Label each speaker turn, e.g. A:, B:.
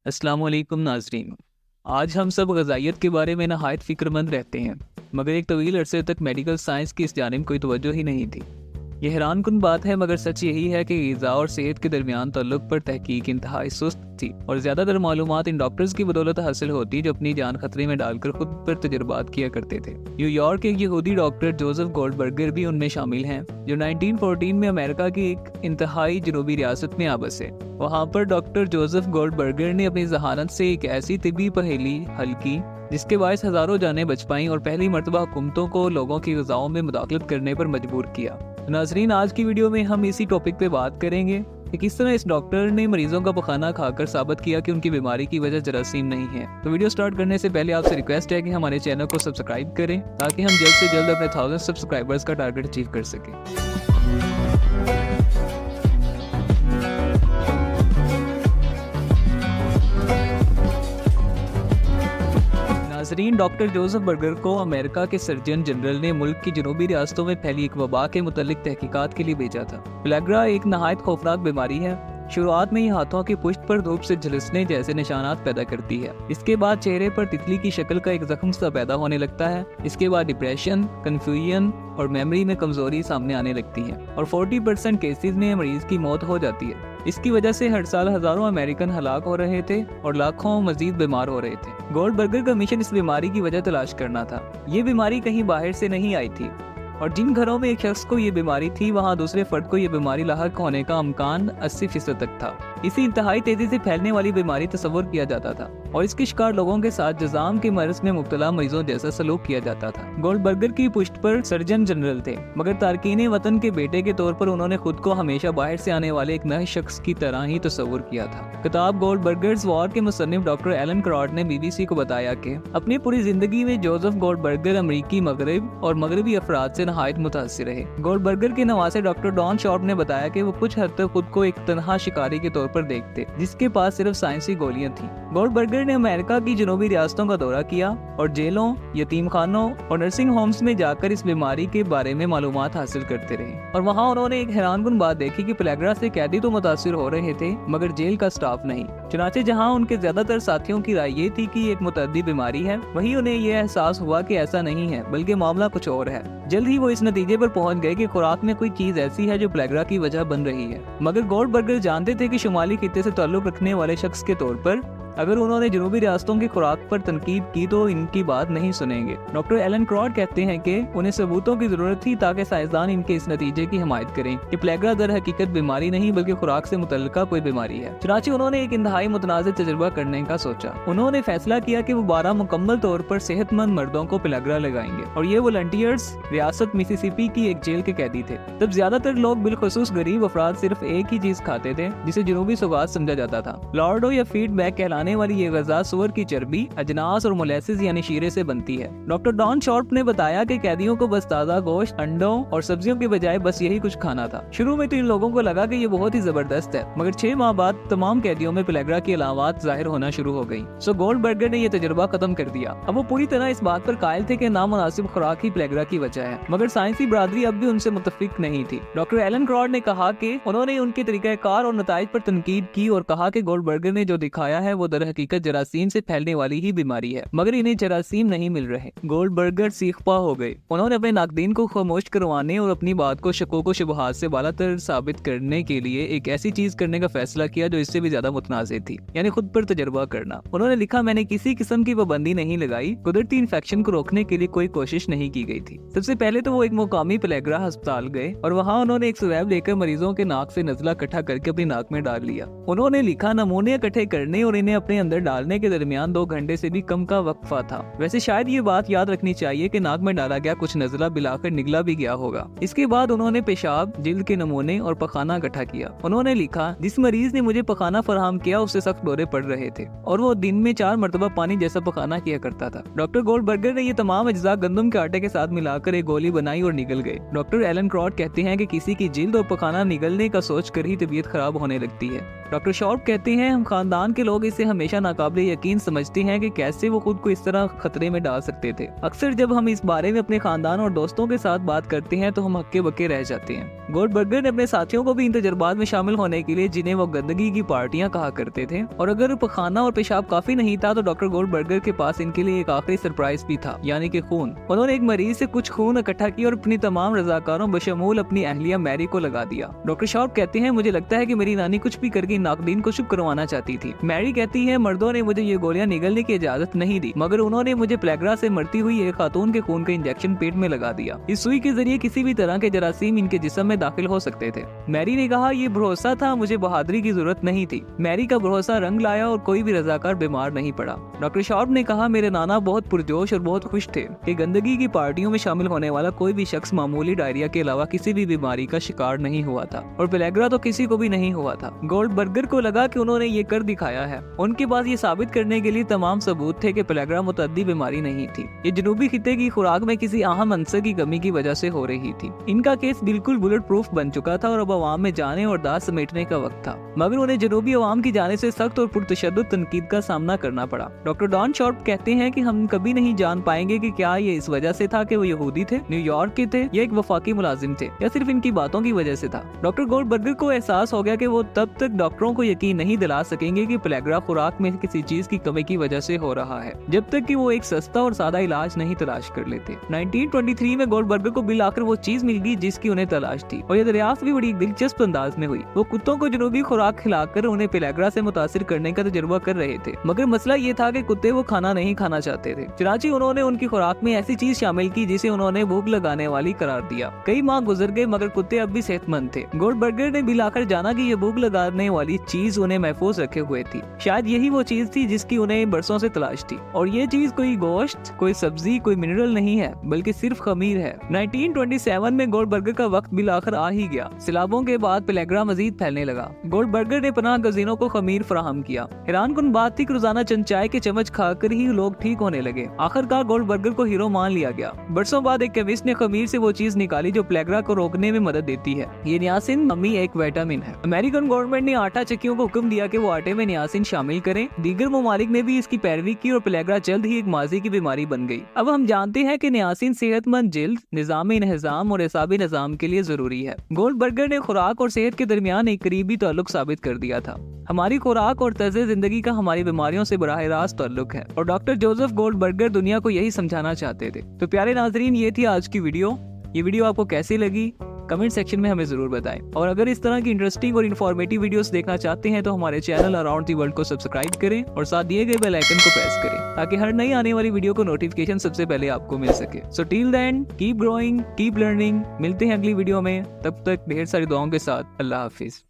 A: अस्सलाम वालेकुम नाज़रीन। आज हम सब ग़ज़ाइयत के बारे में नहायत फ़िक्रमंद रहते हैं, मगर एक तवील अरसे तक मेडिकल साइंस की इस जानिब कोई तवज्जो ही नहीं थी। यह हैरानकुन बात है, मगर सच यही है कि ग़िज़ा और सेहत के दरमियान ताल्लुक़ पर तहकीक इंतहाई सुस्त थी और ज़्यादातर मालूमात इन डॉक्टर्स की बदौलत हासिल होती जो अपनी जान खतरे में डालकर खुद पर तजुर्बात किया करते थे। न्यूयॉर्क के एक यहूदी डॉक्टर जोसेफ गोल्डबर्गर भी उनमें शामिल हैं, जो 1914 में अमेरिका की एक इंतहाई जनूबी रियासत में आ बसे। वहाँ पर डॉक्टर जोसेफ गोल्डबर्गर ने अपनी जहानत से एक ऐसी तिब्बी पहेली हल की जिसके बायस हज़ारों जानें बच पाईं और पहली मरतबा हुकूमतों को लोगों की ग़िज़ाओं में मुदाखलत करने पर मजबूर किया। नाज़रीन, आज की वीडियो में हम इसी टॉपिक पे बात करेंगे कि किस तरह इस डॉक्टर ने मरीजों का पखाना खाकर साबित किया कि उनकी बीमारी की वजह जरासीम नहीं है। तो वीडियो स्टार्ट करने से पहले आपसे रिक्वेस्ट है कि हमारे चैनल को सब्सक्राइब करें ताकि हम जल्द से जल्द अपने 1000 सब्सक्राइबर्स का टारगेट अचीव कर सकें। नाज़रीन, डॉक्टर जोसेफ बर्गर को अमेरिका के सर्जन जनरल ने मुल्क की जनूबी रियासतों में फैली एक वबा के मुतल्लिक तहकीकात के लिए भेजा था। पेलेग्रा एक नहायत खौफनाक बीमारी है। शुरुआत में ये हाथों की पुष्ट पर धूप से झुलसने जैसे निशानात पैदा करती है। इसके बाद चेहरे पर तितली की शक्ल का एक जख्म सा पैदा होने लगता है। इसके बाद डिप्रेशन, कंफ्यूजन और मेमोरी में कमजोरी सामने आने लगती है और 40% केसेस में मरीज की मौत हो जाती है। इसकी वजह से हर साल हजारों अमेरिकन हलाक हो रहे थे और लाखों मजीद बीमार हो रहे थे। गोल्डबर्गर का मिशन इस बीमारी की वजह तलाश करना था। ये बीमारी कहीं बाहर से नहीं आई थी और जिन घरों में एक शख्स को ये बीमारी थी वहाँ दूसरे फर्द को ये बीमारी लाहक होने का इम्कान 80% तक था। इसी इंतहाई तेजी से फैलने वाली बीमारी तस्वुर किया जाता था और इसके शिकार लोगों के साथ जज़ाम के मर्ज में मुब्तला मरीजों जैसा सलूक किया जाता था। गोल्डबर्गर की पुष्ट पर सर्जन जनरल थे, मगर तारकीन वतन के बेटे के तौर पर उन्होंने खुद को हमेशा बाहर से आने वाले एक नए शख्स की तरह ही तस्वुर किया था। किताब गोल्डबर्गर्स वॉर के मुसन्निफ डॉक्टर एलन क्रॉड ने BBC को बताया कि अपनी पूरी जिंदगी में जोसेफ गोल्डबर्गर अमरीकी मगरब और मगरबी अफराद से नहायत मुतासिर रहे। गोल्डबर्गर के नवासे डॉक्टर डॉन शॉर्प ने बताया कि वो कुछ हद तक खुद को एक तन्हा शिकारी के तौर पर देखते जिसके पास सिर्फ साइंसी गोलियां थी। गोल्डबर्गर ने अमेरिका की जनूबी रियासतों का दौरा किया और जेलों, यतीम खानों और नर्सिंग होम्स में जाकर इस बीमारी के बारे में मालूमात हासिल करते रहे और वहाँ उन्होंने एक हैरानकुन बात देखी कि पेलेग्रा से कैदी तो मुतासिर हो रहे थे मगर जेल का स्टाफ नहीं। चुनाचे जहाँ उनके ज्यादातर साथियों की राय ये थी कि एक मुतअद्दी बीमारी है, वहीं उन्हें यह एहसास हुआ कि ऐसा नहीं है बल्कि मामला कुछ और है। जल्द ही वो इस नतीजे पर पहुंच गए कि खुराक में कोई चीज ऐसी है जो पेलेग्रा की वजह बन रही है। मगर गोल्डबर्गर जानते थे कि शुमाली खित्ते से ताल्लुक रखने वाले शख्स के तौर पर अगर उन्होंने जनूबी रियासतों की खुराक पर तनकीद की तो इनकी बात नहीं सुनेंगे। डॉक्टर एलन क्रॉड कहते हैं कि उन्हें सबूतों की जरूरत थी ताकि साइंसदान इनके इस नतीजे की हिमायत करें कि पेलेग्रा दर हकीकत बीमारी नहीं बल्कि खुराक से मुतल्लिका कोई बीमारी है। चुनांचे उन्होंने एक इंतहाई मुतनाज़िर तजुर्बा करने का सोचा। उन्होंने फैसला किया कि वो 12 मुकम्मल तौर पर सेहतमंद मर्दों को पेलेग्रा लगाएंगे और ये वॉलंटियर्स रियासत मिसिसिपी की एक जेल के कैदी थे। तब ज्यादातर लोग बिलखुसूस गरीब अफराद सिर्फ एक ही चीज खाते थे जिसे जनूबी सौगात समझा जाता था। लॉर्डो या फीडबैक कहलाने वाली ये ग़िज़ा सूअर की चर्बी, अजनास और मोलेसिस यानी शीरे से बनती है। डॉक्टर डॉन शॉर्प ने बताया कि कैदियों को बस ताज़ा गोश्त, अंडों और सब्जियों के बजाय बस यही कुछ खाना था। शुरू में तो इन लोगों को लगा कि ये बहुत ही जबरदस्त है, मगर 6 माह बाद तमाम कैदियों में पेलेग्रा की अलामात जाहिर होना शुरू हो गई। सो गोल्डबर्गर ने यह तजुर्बा खत्म कर दिया। अब वो पूरी तरह इस बात पर कायल थे कि नामुनासिब खुराक ही पेलेग्रा की वजह है, मगर साइंसी बरादरी अब भी उनसे मुत्तफिक नहीं थी। डॉक्टर एलन क्रॉड ने कहा कि उन्होंने उनके तरीक़ाकार और नताइज पर तनकीद की और कहा कि गोल्डबर्गर ने जो दिखाया है वो दर हकीकत जरासीम से फैलने वाली ही बीमारी है, मगर इन्हें जरासीम नहीं मिल रहे। गोल्डबर्गर सीखपा हो गए। उन्होंने अपने नाकदीन को खामोश करवाने और अपनी बात को शकों को शुबहात से बालातर साबित करने के लिए एक ऐसी चीज करने का फैसला किया जो इससे भी ज्यादा मुतनाज़िर थी, यानी खुद पर तजर्बा करना। उन्होंने लिखा, मैंने किसी किस्म की पाबंदी नहीं लगाई, कुदरती इन्फेक्शन को रोकने के लिए कोई कोशिश नहीं की गई थी। सबसे पहले तो वो एक मुकामी पेलेग्रा अस्पताल गए और वहाँ उन्होंने एक स्वैब लेकर मरीजों के नाक से नजला इकट्ठा करके अपनी नाक में डाल लिया। उन्होंने लिखा, नमूने इकट्ठे करने और इन्हें अपने अंदर डालने के दरमियान 2 घंटे से भी कम का वक्फा था। वैसे शायद ये बात याद रखनी चाहिए कि नाक में डाला गया कुछ नजला बिलाकर निगला भी गया होगा। इसके बाद उन्होंने पेशाब, जिल्द के नमूने और पखाना इकट्ठा किया। उन्होंने लिखा, जिस मरीज ने मुझे पखाना फराहम किया उससे सख्त दौरे पड़ रहे थे और वो दिन में 4 मरतबा पानी जैसा पखाना किया करता था। डॉक्टर गोल्डबर्गर ने ये तमाम अज्जा गंदम के आटे के साथ मिलाकर एक गोली बनाई और निगल गए। डॉक्टर एलन क्रॉड कहते हैं कि किसी की जिल्द और पखाना निगलने का सोच कर ही तबीयत खराब होने लगती है। डॉक्टर शॉर्प कहते हैं, हम खानदान के लोग इसे हमेशा नाकाबिले यकीन समझते हैं कि कैसे वो खुद को इस तरह खतरे में डाल सकते थे। अक्सर जब हम इस बारे में अपने खानदान और दोस्तों के साथ बात करते हैं तो हम हक्के बक्के रह जाते हैं। गोल्डबर्गर ने अपने साथियों को भी इन तजुर्बात में शामिल होने के लिए, जिन्हें वो गंदगी की पार्टियां कहा करते थे, और अगर खाना और पेशाब काफी नहीं था तो डॉक्टर गोल्डबर्गर के पास इनके लिए एक आखिरी सरप्राइज भी था, यानी कि खून। उन्होंने एक मरीज से कुछ खून इकट्ठा किया और अपनी तमाम रजाकारों बशमूल अपनी अहलिया मैरी को लगा दिया। डॉक्टर शॉर्प कहते हैं, मुझे लगता है कि मेरी नानी कुछ भी करके नाकदीन को चुप करवाना चाहती थी। मैरी कहती है, मर्दों ने मुझे ये गोलियां निगलने की इजाजत नहीं दी, मगर उन्होंने मुझे प्लेग्रा से मरती हुई एक खातून के खून का इंजेक्शन पेट में लगा दिया। इस सुई के जरिए किसी भी तरह के जरासीम इनके जिस्म में दाखिल हो सकते थे। मैरी ने कहा, ये भरोसा था, मुझे बहादुरी की जरूरत नहीं थी। मैरी का भरोसा रंग लाया और कोई भी रजाकार बीमार नहीं पड़ा। डॉक्टर शॉर्प ने कहा, मेरे नाना बहुत पुरजोश और बहुत खुश थे कि गंदगी की पार्टियों में शामिल होने वाला कोई भी शख्स मामूली डायरिया के अलावा किसी भी बीमारी का शिकार नहीं हुआ था, और पेलेग्रा तो किसी को भी नहीं हुआ था। गोल्डबर्गर को लगा कि उन्होंने ये कर दिखाया है। उनके पास ये साबित करने के लिए तमाम सबूत थे कि पेलेग्रा मुतअद्दी बीमारी नहीं थी। ये जनूबी खिते की खुराक में किसी अहम अंसर की कमी की वजह से हो रही थी। इनका केस बिल्कुल बुलेट प्रूफ बन चुका था और अब अवाम में जाने और दांत समेटने का वक्त था, मगर उन्हें जनूबी अवाम की जाने से सख्त और पुरतशद्दुद तनकीद का सामना करना पड़ा। डॉक्टर डॉन शॉर्प कहते हैं कि हम कभी नहीं जान पाएंगे कि क्या ये इस वजह से था कि वो यहूदी थे, न्यूयॉर्क के थे, या एक वफाकी मुलाजिम थे, या सिर्फ इनकी बातों की वजह से था। डॉक्टर गोल्डबर्गर को एहसास हो गया कि वो तब तक डॉक्टरों को यकीन नहीं दिला सकेंगे कि पेलेग्रा खुराक में किसी चीज की कमी की वजह से हो रहा है, जब तक कि वो एक सस्ता और सादा इलाज नहीं तलाश कर लेते। 1923 में गोल्डबर्गर को बिल आखिर वो चीज मिल गई जिसकी उन्हें तलाश थी, और ये दरियाफ्त भी बड़ी दिलचस्प अंदाज में हुई। वो कुत्तों को जनूबी खुराक खिलाकर उन्हें पेलेग्रा से मुतासिर करने का तजुर्बा कर रहे थे, मगर मसला ये था कि कुत्ते वो खाना नहीं खाना चाहते थे। चुनांचे उन्होंने उनकी खुराक में ऐसी चीज शामिल की जिसे उन्होंने भूख लगाने वाली करार दिया। कई माह गुजर गए मगर कुत्ते अब भी सेहतमंद थे। गोल्डबर्गर ने बिल आखिर जाना कि ये भूख लगाने वाली चीज उन्हें महफूज रखे हुए थी। शायद यही वो चीज थी जिसकी उन्हें बरसों से तलाश थी, और ये चीज कोई गोश्त, कोई सब्जी, कोई मिनरल नहीं है, बल्कि सिर्फ खमीर है। 1927 में गोल्डबर्गर का वक्त बिल आखिर आ ही गया। सैलाबों के बाद पेलेग्रा मजीद फैलने लगा। गोल्डबर्गर ने पनाह गजीनों को खमीर फराहम किया। हैरानकुन बात थी कि रोजाना चंद चाय के चम्मच खाकर ही लोग ठीक होने लगे। आखिरकार गोल्डबर्गर को हीरो मान लिया गया। बरसों बाद एक केमिस्ट ने खमीर से वो चीज निकाली जो प्लेग्रा को रोकने में मदद देती है। ये नियासिन नामी एक विटामिन है। अमेरिकन गवर्नमेंट ने आटा चक्कियों को हुक्म दिया कि वो आटे में नियासिन शामिल करें। दीगर ममालिक ने भी इसकी पैरवी की और प्लेग्रा जल्द ही एक माजी की बीमारी बन गई। अब हम जानते हैं कि नियासिन सेहतमंद जिल्द, निजामी इंहजाम और एसाबी निजाम के लिए जरूरी है। गोल्डबर्गर ने खुराक और सेहत के दरमियान एक करीबी ताल्लुक साबित कर दिया था। हमारी खुराक और तर्ज जिंदगी का हमारी बीमारियों से बराह रास्त ताल्लुक है, और डॉक्टर जोसेफ गोल्डबर्गर दुनिया को यही समझाना चाहते थे। तो प्यारे नाजरीन, ये थी आज की वीडियो। ये वीडियो आपको कैसी लगी कमेंट सेक्शन में हमें जरूर बताएं, और अगर इस तरह की इंटरेस्टिंग और इन्फॉर्मेटिव वीडियोस देखना चाहते हैं तो हमारे चैनल अराउंड दी वर्ल्ड को सब्सक्राइब करें और साथ दिए गए बेल आइकन को प्रेस करें ताकि हर नई आने वाली वीडियो को नोटिफिकेशन सबसे पहले आपको मिल सके। So till then keep growing, keep learning. मिलते हैं अगली वीडियो में, तब तक ढेर सारी दुआओं के साथ। अल्लाह हाफिज।